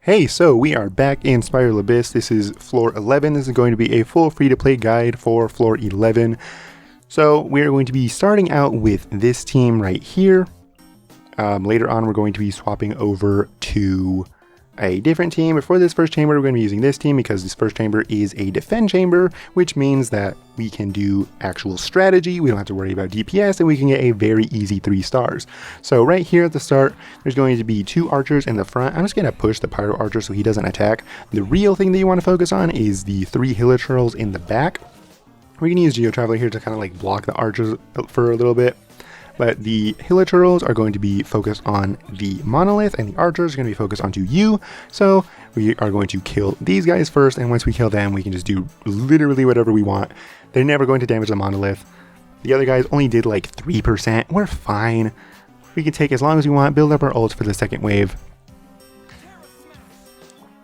Hey, so we are back in Spiral Abyss. This is floor 11. This is going to be a full free-to-play guide for floor 11. So we are going to be starting out with this team right here. Later on, we're going to be swapping over to a different team. But for this first chamber, we're going to be using this team because this first chamber is a defend chamber, which means that we can do actual strategy. We don't have to worry about DPS, and we can get a very easy 3 stars. So right here at the start, there's going to be 2 archers in the front. I'm just going to push the pyro archer so he doesn't attack. The real thing that you want to focus on is the 3 hilichurls in the back. We're going to use Geo Traveler here to kind of like block the archers for a little bit. But the hilichurls are going to be focused on the monolith, and the archers are going to be focused onto you. So we are going to kill these guys first, and once we kill them, we can just do literally whatever we want. They're never going to damage the monolith. The other guys only did like 3%. We're fine. We can take as long as we want, build up our ults for the second wave.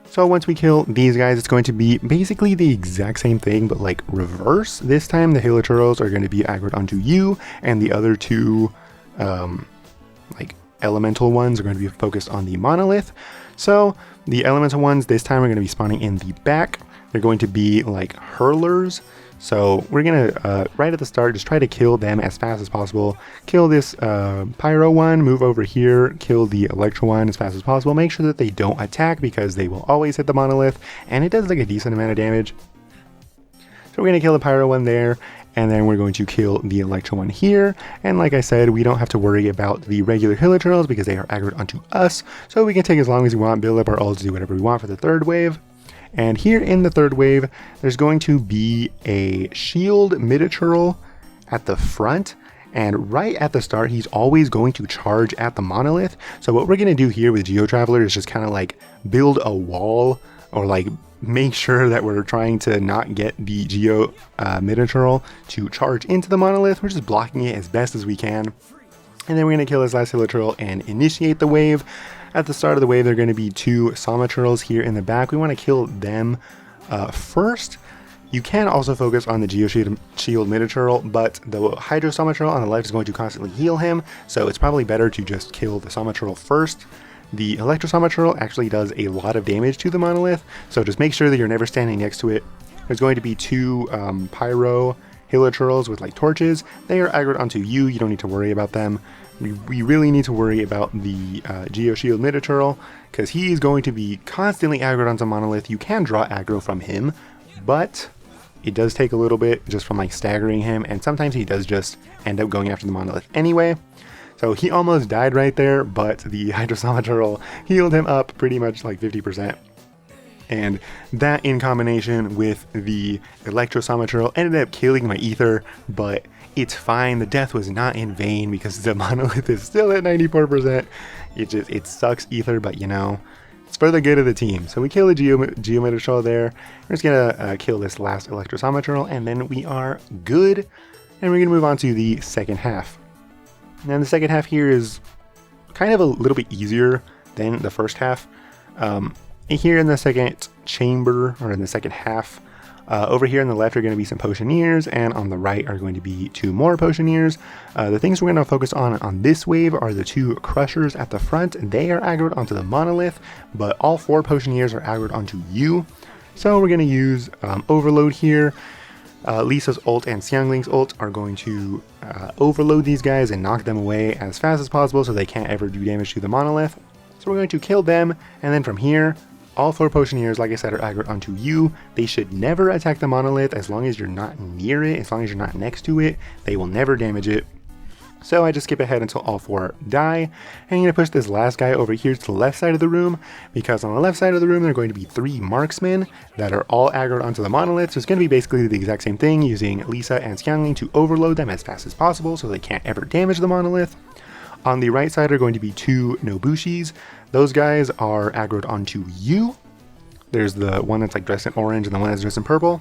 So once we kill these guys, it's going to be basically the exact same thing, but like reverse. This time the hilichurls are going to be aggroed onto you, and the other 2 like elemental ones are going to be focused on the monolith. So the elemental ones this time are going to be spawning in the back. They're going to be like hurlers. So we're going to, right at the start, just try to kill them as fast as possible. Kill this pyro one, move over here, kill the electro one as fast as possible. Make sure that they don't attack because they will always hit the monolith, and it does like a decent amount of damage. So we're going to kill the pyro one there, and then we're going to kill the electro one here. And like I said, we don't have to worry about the regular hilichurls because they are aggroed onto us. So we can take as long as we want, build up our ults, do whatever we want for the third wave. And here in the third wave, there's going to be a shield miniatural at the front. And right at the start, he's always going to charge at the monolith. So what we're going to do here with Geo Traveler is just kind of like build a wall, or like make sure that we're trying to not get the Geo miniatural to charge into the monolith. We're just blocking it as best as we can. And then we're going to kill this last hilichurl and initiate the wave. At the start of the wave, there are going to be 2 Somachurls here in the back. We want to kill them first. You can also focus on the Geo Shield Miniatural, but the Hydro Somachurl on the left is going to constantly heal him, so it's probably better to just kill the Somachurl first. The Electro Somachurl actually does a lot of damage to the monolith, so just make sure that you're never standing next to it. There's going to be 2 Pyro hilichurls with like torches. They are aggroed onto you. You don't need to worry about them. We really need to worry about the Geo Shield Miniatural because he's going to be constantly aggroed onto monolith. You can draw aggro from him, but it does take a little bit just from like staggering him, and sometimes he does just end up going after the monolith anyway. So he almost died right there, but the Hydro Somachurl healed him up pretty much like 50%. And that in combination with the Electro Somachurl ended up killing my ether, but it's fine. The death was not in vain because the monolith is still at 94%. It sucks ether, but you know, it's for the good of the team. So we kill the Geo Miniatural there. We're just gonna kill this last Electro Somachurl, and then we are good. And we're gonna move on to the second half. And the second half here is kind of a little bit easier than the first half. Here in the second chamber, or in the second half, over here on the left are going to be some potioneers, and on the right are going to be 2 more potioneers. The things we're going to focus on this wave are the 2 crushers at the front. They are aggroed onto the monolith, but all 4 potioneers are aggroed onto you. So we're going to use overload here. Lisa's ult and Xiangling's ult are going to overload these guys and knock them away as fast as possible so they can't ever do damage to the monolith. So we're going to kill them, and then from here, all 4 potioneers, like I said, are aggroed onto you. They should never attack the monolith as long as you're not near it, as long as you're not next to it. They will never damage it. So I just skip ahead until all 4 die. And I'm going to push this last guy over here to the left side of the room, because on the left side of the room, there are going to be 3 marksmen that are all aggroed onto the monolith. So it's going to be basically the exact same thing, using Lisa and Xiangling to overload them as fast as possible so they can't ever damage the monolith. On the right side are going to be 2 Nobushis. Those guys are aggroed onto you. There's the one that's like dressed in orange and the one that's dressed in purple.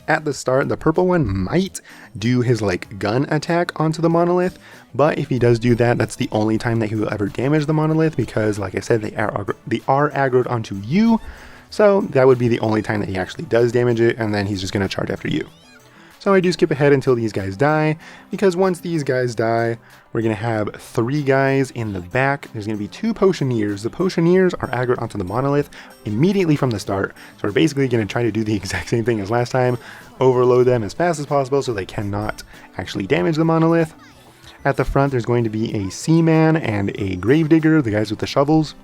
At the start, the purple one might do his like gun attack onto the monolith, but if he does do that, that's the only time that he will ever damage the monolith, because like I said, they are aggroed onto you. So that would be the only time that he actually does damage it, and then he's just going to charge after you. So I do skip ahead until these guys die, because once these guys die, we're going to have 3 guys in the back. There's going to be 2 Potioneers. The Potioneers are aggroed onto the Monolith immediately from the start. So we're basically going to try to do the exact same thing as last time, overload them as fast as possible so they cannot actually damage the Monolith. At the front, there's going to be a Seaman and a Gravedigger, the guys with the shovels.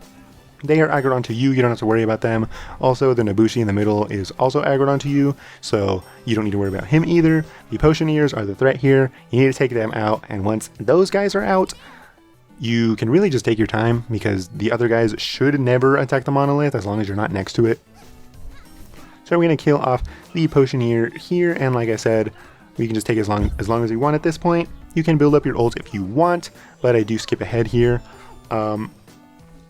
They are aggroed onto you don't have to worry about them. Also, the Nobushi in the middle is also aggroed onto you, so you don't need to worry about him either. The Potioneers are the threat here. You need to take them out, and once those guys are out, you can really just take your time, because the other guys should never attack the Monolith as long as you're not next to it. So we're going to kill off the Potioneer here, and like I said, we can just take as long as we want at this point. You can build up your ult if you want, but I do skip ahead here.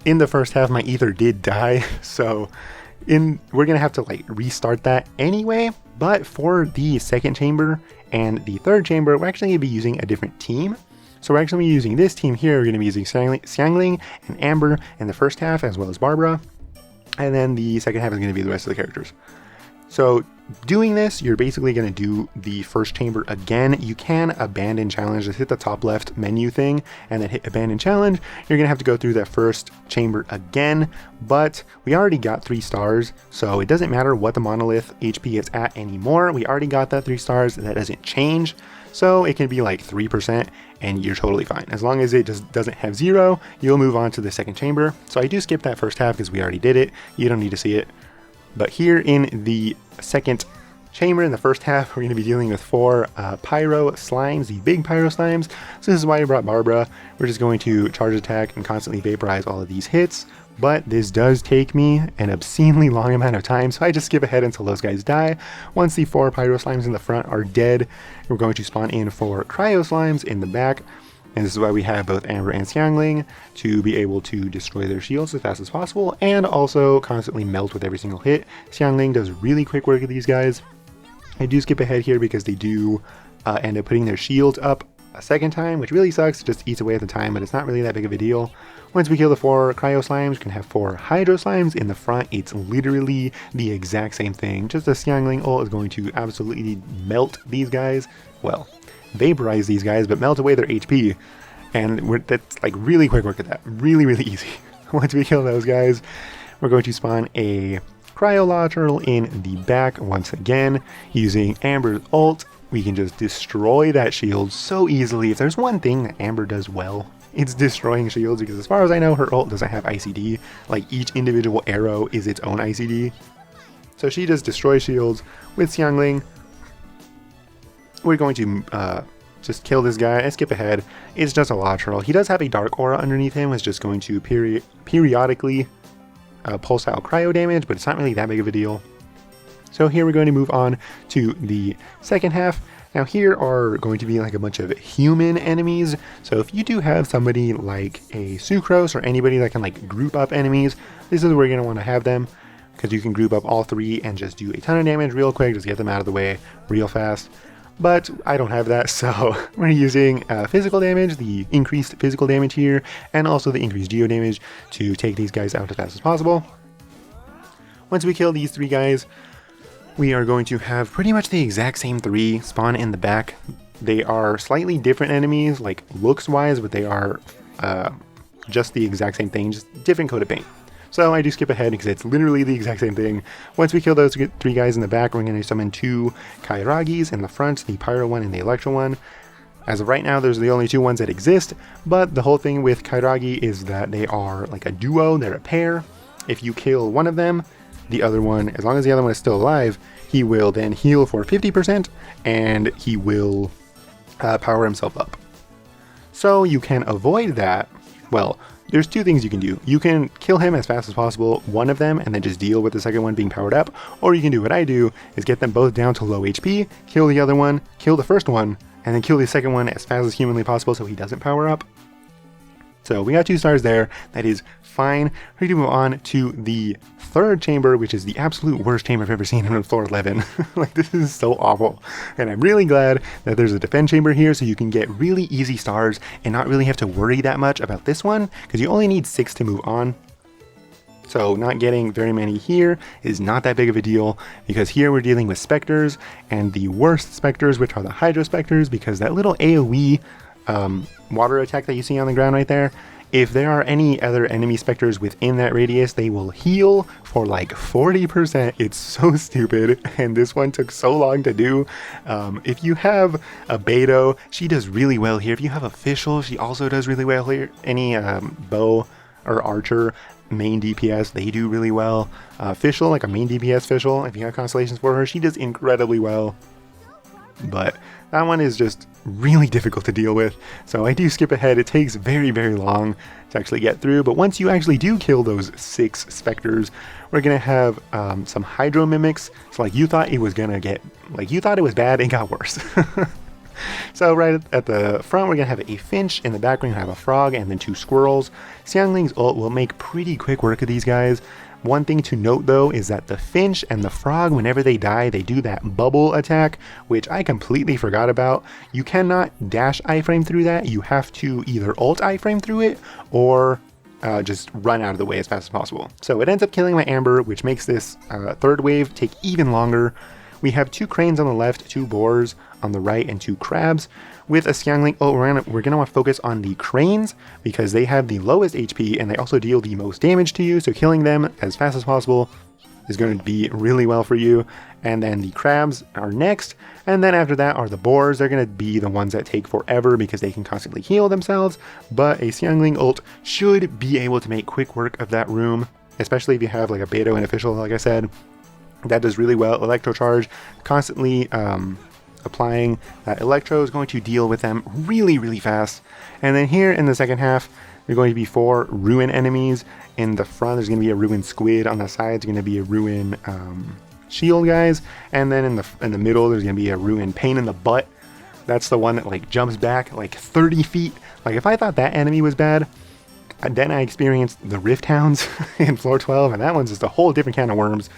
In the first half, my ether did die, so we're gonna have to like restart that anyway. But for the second chamber and the third chamber, we're actually gonna be using a different team. So we're actually using this team here. We're gonna be using Xiangling and Amber in the first half, as well as Barbara, and then the second half is gonna be the rest of the characters. So doing this, you're basically going to do the first chamber again. You can abandon challenge, just hit the top left menu thing and then hit abandon challenge. You're going to have to go through that first chamber again, but we already got 3 stars, so it doesn't matter what the Monolith HP is at anymore. We already got that 3 stars, that doesn't change. So it can be like 3% and you're totally fine. As long as it just doesn't have 0, you'll move on to the second chamber. So I do skip that first half because we already did it. You don't need to see it. But here in the second chamber, in the first half, we're going to be dealing with 4 Pyro Slimes, the big Pyro Slimes. So this is why I brought Barbara. We're just going to charge attack and constantly vaporize all of these hits. But this does take me an obscenely long amount of time, so I just skip ahead until those guys die. Once the 4 Pyro Slimes in the front are dead, we're going to spawn in 4 Cryo Slimes in the back. And this is why we have both Amber and Xiangling, to be able to destroy their shields as fast as possible and also constantly melt with every single hit. Xiangling does really quick work with these guys. I do skip ahead here because they do end up putting their shields up a second time, which really sucks. It just eats away at the time, but it's not really that big of a deal. Once we kill the 4 Cryo Slimes, we can have 4 Hydro Slimes in the front. It's literally the exact same thing. Just a Xiangling ult is going to absolutely melt these guys. Well, vaporize these guys, but melt away their HP, and that's like really quick work at that. Really easy. Once we kill those guys, we're going to spawn a Cryo Turtle in the back once again. Using Amber's ult, we can just destroy that shield so easily. If there's one thing that Amber does well, it's destroying shields, because as far as I know, her ult doesn't have ICD. Like, each individual arrow is its own ICD. So she just destroys shields. With Xiangling, we're going to just kill this guy. I skip ahead. It's just a lateral. He does have a dark aura underneath him. It's just going to periodically pulse out cryo damage, but it's not really that big of a deal. So here we're going to move on to the second half. Now here are going to be like a bunch of human enemies. So if you do have somebody like a Sucrose or anybody that can like group up enemies, this is where you're going to want to have them, because you can group up all 3 and just do a ton of damage real quick, just get them out of the way real fast. But I don't have that, so we're using physical damage, the increased physical damage here, and also the increased geo damage to take these guys out as fast as possible. Once we kill these 3 guys, we are going to have pretty much the exact same 3 spawn in the back. They are slightly different enemies, like looks-wise, but they are just the exact same thing, just different coat of paint. So I do skip ahead because it's literally the exact same thing. Once we kill those 3 guys in the back, we're going to summon 2 Kairagis in the front, the Pyro one and the Electro one. As of right now, those are the only 2 ones that exist, but the whole thing with Kairagi is that they are like a duo, they're a pair. If you kill one of them, the other one, as long as the other one is still alive, he will then heal for 50% and he will power himself up. So you can avoid that. Well, there's 2 things you can do. You can kill him as fast as possible, one of them, and then just deal with the second one being powered up. Or you can do what I do, is get them both down to low HP, kill the other one, kill the first one, and then kill the second one as fast as humanly possible so he doesn't power up. So we got 2 stars there. That is fine. We're going to move on to the third chamber, which is the absolute worst chamber I've ever seen on floor 11. Like, this is so awful. And I'm really glad that there's a defend chamber here so you can get really easy stars and not really have to worry that much about this one, because you only need 6 to move on. So not getting very many here is not that big of a deal, because here we're dealing with Specters, and the worst Specters, which are the Hydro Specters, because that little AoE water attack that you see on the ground right there, if there are any other enemy Specters within that radius, they will heal for like 40%. It's so stupid, and this one took so long to do. If you have a Beto, she does really well here. If you have a Fischl, she also does really well here. Any bow or archer main DPS, they do really well. Fischl, like a main DPS Fischl, if you have constellations for her, she does incredibly well. But that one is just really difficult to deal with, so I do skip ahead. It takes very, very long to actually get through, but once you actually do kill those 6 Specters, we're gonna have some Hydro Mimics. So like you thought it was gonna get, like you thought it was bad, it got worse. So right at the front, we're gonna have a Finch. In the back, we're gonna have a Frog and then 2 Squirrels. Xiangling's ult will make pretty quick work of these guys. One thing to note though is that the Finch and the Frog, whenever they die, they do that bubble attack, which I completely forgot about. You cannot dash iframe through that. You have to either ult iframe through it or just run out of the way as fast as possible. So it ends up killing my Amber, which makes this third wave take even longer. We have 2 Cranes on the left, 2 Boars on the right, and 2 Crabs. With a Xiangling, we're gonna want to focus on the Cranes because they have the lowest HP and they also deal the most damage to you, so killing them as fast as possible is going to be really well for you. And then the Crabs are next, and then after that are the Boars. They're going to be the ones that take forever because they can constantly heal themselves, but a Xiangling ult should be able to make quick work of that room, especially if you have like a Beto and a Fischl, like I said. That does really well. Electro Charge, constantly applying that Electro is going to deal with them really, really fast. And then here in the second half, there are going to be 4 Ruin enemies. In the front, there's going to be a Ruin Squid. On the sides, going to be a Ruin Shield guys. And then in the middle, there's going to be a Ruin Pain in the Butt. That's the one that like jumps back like 30 feet. Like if I thought that enemy was bad, then I experienced the Rift Hounds in floor 12, and that one's just a whole different can of worms.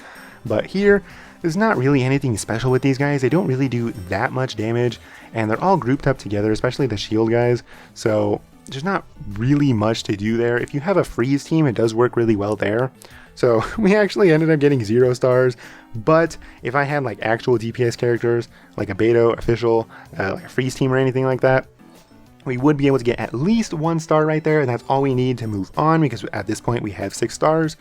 But here, there's not really anything special with these guys. They don't really do that much damage, and they're all grouped up together, especially the shield guys. So there's not really much to do there. If you have a freeze team, it does work really well there. So we actually ended up getting 0 stars, but if I had like actual DPS characters, like a Beto, a Fischl, like a freeze team or anything like that, we would be able to get at least 1 star right there, and that's all we need to move on because at this point we have 6 stars.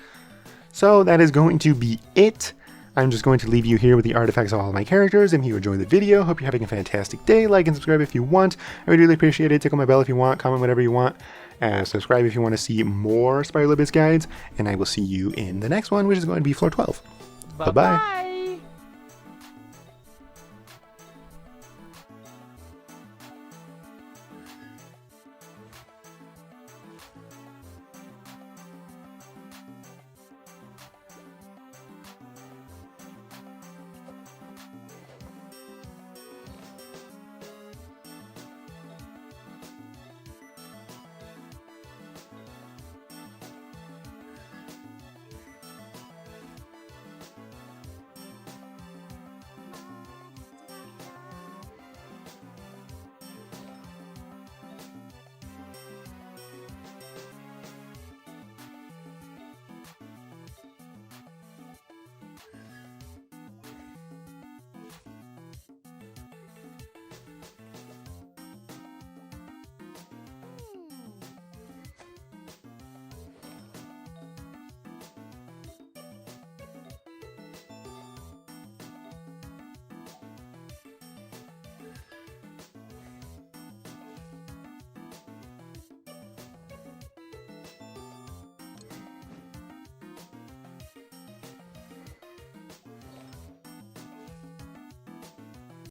So that is going to be it. I'm just going to leave you here with the artifacts of all of my characters. If you enjoyed the video, hope you're having a fantastic day. Like and subscribe if you want. I would really appreciate it. Tickle my bell if you want. Comment whatever you want. Subscribe if you want to see more Spiral Abyss guides. And I will see you in the next one, which is going to be floor 12. Bye-bye.